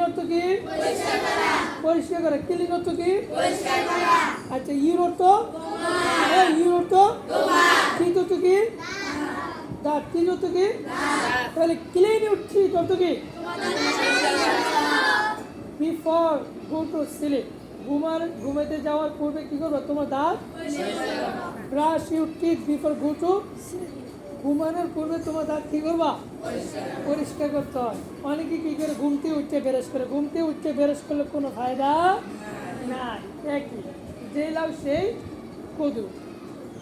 অর্থ কি? পরিষ্কার করা। ক্লিন অর্থ কি? আচ্ছা, ইউর অর্থ? ইউর অর্থ? ঠিক অর্থ কি? দাঁত। ঠিক অর্থ কি? তাহলে ক্লিন ইউর টিথ অর্থ কি? বিফোর গো টু স্লিপ, ঘুমাতে যাওয়ার পূর্বে কি করবে? তোমার দাঁত brush your teeth before go to sleep. ঘুমানোর পূর্বে তোমার দাঁত কি করবা? পরিষ্কার করতে হয়। অনেকে কি করে? ঘুমতে উঠছে ব্রাশ করে। ঘুমতে উঠছে ব্রাশ করলে কোনো ফায়দা নাই। একই, যে লাভ সেই কদু।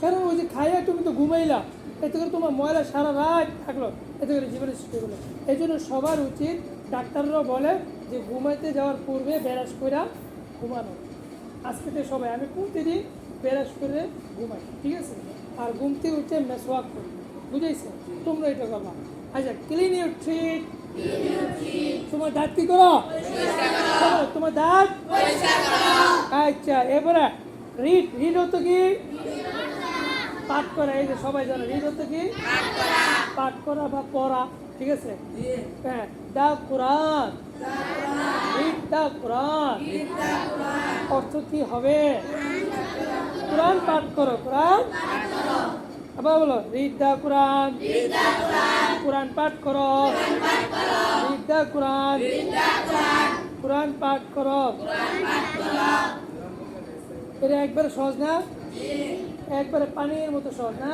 কারণ ওই যে খাইয়া তুমি তো ঘুমাইলা, এতে করে তোমার ময়লা সারা রাত থাকলো, এতে করে জীবনে সৃষ্টি হলো। এই জন্য সবার উচিত, ডাক্তাররাও বলে যে ঘুমাইতে যাওয়ার পূর্বে ব্রাশ করে ঘুমানো। আজকে তো সবাই, আমি প্রতিদিন ব্রাশ করে ঘুমাই, ঠিক আছে? আর ঘুমতে উঠে মেসওয়াক করি, বুঝেছে? তোমরা এটা করবা। আচ্ছা, ক্লিন ইউর টিথ। তোমার দাঁত কি করো? তোমার দাঁত। আচ্ছা, এবারে রিড। রিড হতো কি? পাঠ করা। এই যে সবাই জানে রিড হতো কি? পাঠ করা বা পড়া, ঠিক আছে? হ্যাঁ, দা কোরআন। রিড দা কোরআন। অর্থ কি হবে? কোরআন পাঠ করো। কোরআন আবার বলো, রিড দা কোরআন। কোরআন পাঠ করো। রিড দা কোরআন। কোরআন পাঠ করো। এটা একবারে সহজ না? একবারে পানির মতো সহজ না?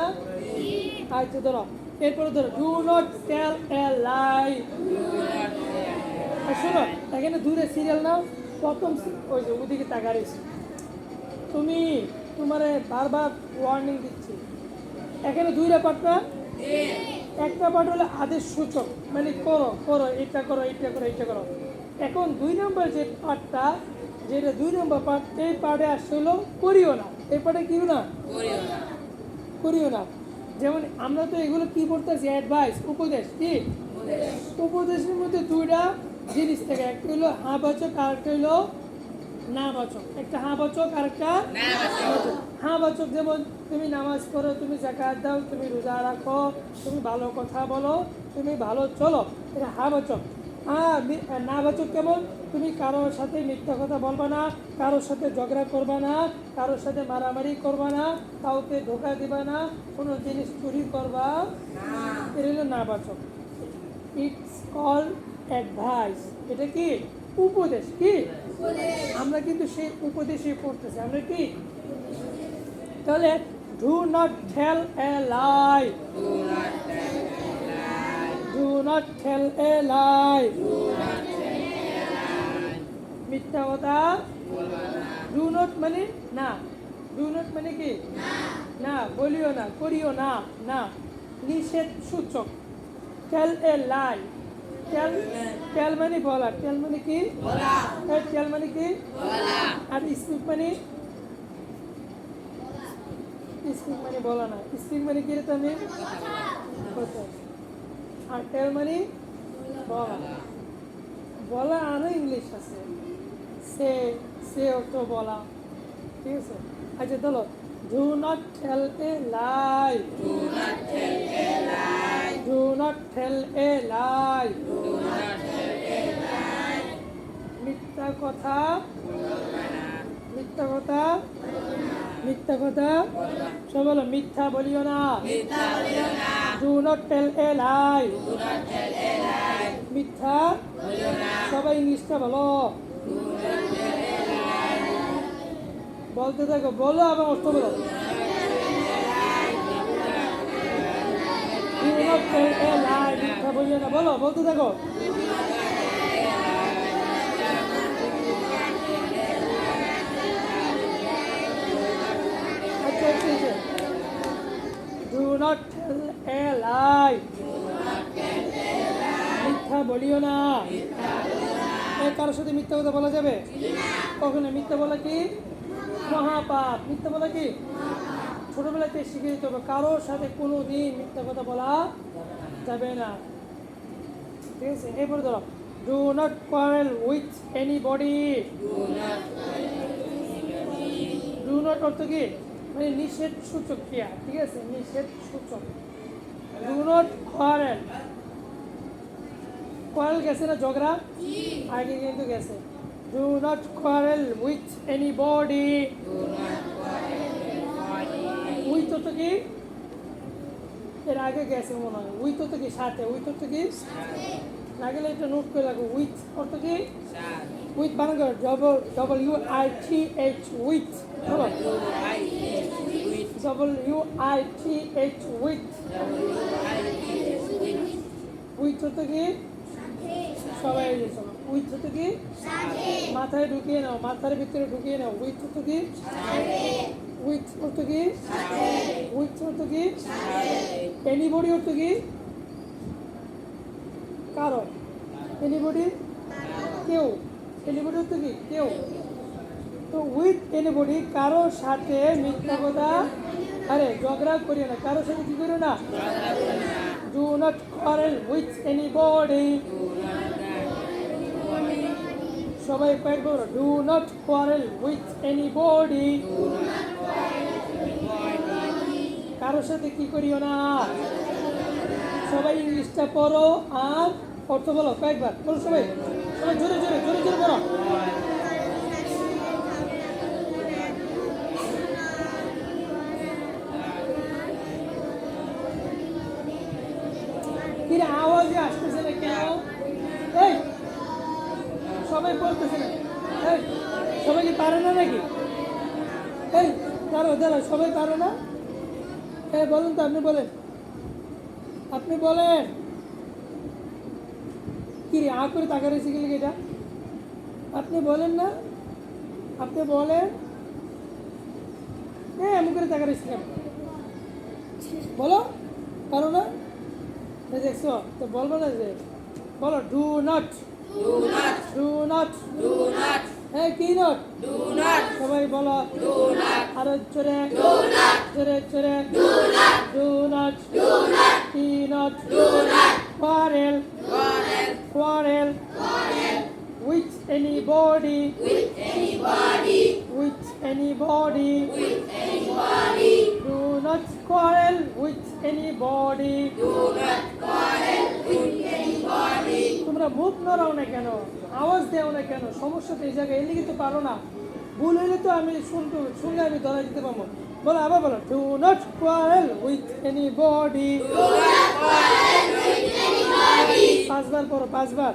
আচ্ছা, ধরো এরপরে ধরো, ডু নট টেল এ লাই। শোনো, এখানে দূরে সিরিয়াল নাও। প্রথম ওই যে ওদিকে তাকারিস, তুমি তোমারে বারবার ওয়ার্নিং দিচ্ছি। এখানে দুইটা পার্ট না? একটা পার্ট হলো আদেশ সূচক, মানে করো করো, এটা করো, এটা করো, এটা করো। এখন 2 নম্বর যে পার্টটা, যেটা 2 নম্বর পার্ট, এই পার্টে আসছে হলো করিও না। এই পার্টে কিও না, করিও না। যেমন আমরা তো এগুলো কি পড়তেছি? অ্যাডভাইস, উপদেশ। কি উপদেশের মধ্যে 2টা জিনিস থাকে, একটা হলো হ্যাঁ বাচক, আর একটা হলো না বাচক। একটা হ্যাঁ বাচক আর একটা হ্যাঁ বাচক। যেমন তুমি নামাজ পড়ো, তুমি যাকাত দাও, তুমি রোজা রাখো, তুমি ভালো কথা বলো, তুমি ভালো চলো, এটা হ্যাঁ বাচক। না বাচক কেমন? তুমি কারোর সাথে মিথ্যা কথা বলবা না, কারোর সাথে ঝগড়া করবা না, কারোর সাথে মারামারি করবা না, কাউকে ধোকা দিবা না, কোনো জিনিস চুরি করবা, এটা হলো না বাচক। It's call advice. এটা কি? উপদেশ। কি? আমরা কিন্তু সেই উপদেশই পড়তেছি। আমরা কি? তাহলে do not tell a lie. Do not tell a lie. মিথ্যা কথা। ডু নট মানে না। ডু নট মানে কি? না, বলিও না, করিও না। না, নিষেধ সূচক। টেল এ লাই। টেল মানে বলা। টেল মানে কি? টেল মানে কি? আর স্পিক মানে? স্পিক মানে বলা না। স্পিক মানে কি রে তুমি? আর টেল মানে বলা। বলা আরো ইংলিশ আছে, সে সে অর্থ বলা, ঠিক আছে? আচ্ছা, চলো, do not tell a lie. Do not tell a lie. মিথ্যা কথা। মিথ্যা কথা। মিথ্যা কথা। সব বলো, মিথ্যা বলিও না। Do not tell a lie. মিথ্যা সবাই ইংলিশটা বলো। বলতে থাকো, বলো আবার অর্থ বলো। Do not tell a lie. মিথ্যা বলিও না, বলো, বলতে থাকো। Do not tell a lie. মিথ্যা বলিও না। কারোর সাথে মিথ্যা কথা বলা যাবে? কখনো। মিথ্যা বলা কি? মহাপাপ। মিথ্যা বলা কি? ছোটবেলাতে শিখে দিতে হবে, কারোর সাথে কোনো দিন মিথ্যা কথা বলা যাবে না, ঠিক আছে? এরপরে ধরো, do not quarrel with anybody. Do not অর্থ কি? মানে নিষেধ সূচক ক্রিয়া, ঠিক আছে? নিষেধ সূচক। Do not quarrel. কোয়ারেল গেছে না ঝগড়া আগে কিন্তু গেছে do not quarrel with anybody with তো কি এর আগে গেছে মনে হয় উইথ তো কি সাথে উইথ তো কি না গেলে এটা নোট করে রাখো উইথ অর্থ কি উইথ বানান করো WITH উইথ বলো WITH উইথ উইথ হতো কি সবাই উইথ হতো কি মাথায় ঢুকিয়ে নাও মাথার ভিতরে ঢুকিয়ে নাও উইথ হতো কি উইথ হতো কি উইথ হতো কি এনিবডি হতো কি কারো এনিবডি কেউ এনিবডি হতো কি কেউ তো উইথ এনিবডি কারোর সাথে মিথ্যা কথা আরে ঝগড়া করিও না কারোর সাথে কি করিও না do not quarrel with anybody সবাই কয়েকবার do not quarrel with anybody কারোর সাথে কি করিও না সবাই ইংলিশটা পড়ো আর অর্থ বলো কয়েকবার বলো সবাই সবাই জোরে জোরে জোরে জোরে বলো কিরে আওয়াজে আসতেছে না কেন এই সবাই বলতেছে না এই সবাই কি পারে না নাকি এই দাঁড়ো দাঁড়ো সবাই পারো না হ্যাঁ বলুন তো আপনি বলেন কি রে করে তাকা রয়েছে গেলে এটা আপনি বলেন না আপনি বলেন হ্যাঁ এমন করে তাকা রয়েছে কেন বলো পারো না দেখছো তো বলবো না যে বলো ডু নট হ্যাঁ কি নট সবাই বলো আরো জোরে জোরে জোরে ডু নট কি not quarrel with anybody do not quarrel with anybody তোমরা মুখ নড়াও না কেন আওয়াজ দেও না কেন সমস্যা তো এই জায়গায় এলে কিন্তু পারো না ভুল হইলে তো আমি শুনলে আমি ধরা দিতে পারবো বলো আবার বলো do not quarrel with anybody পাঁচবার পড়ো পাঁচবার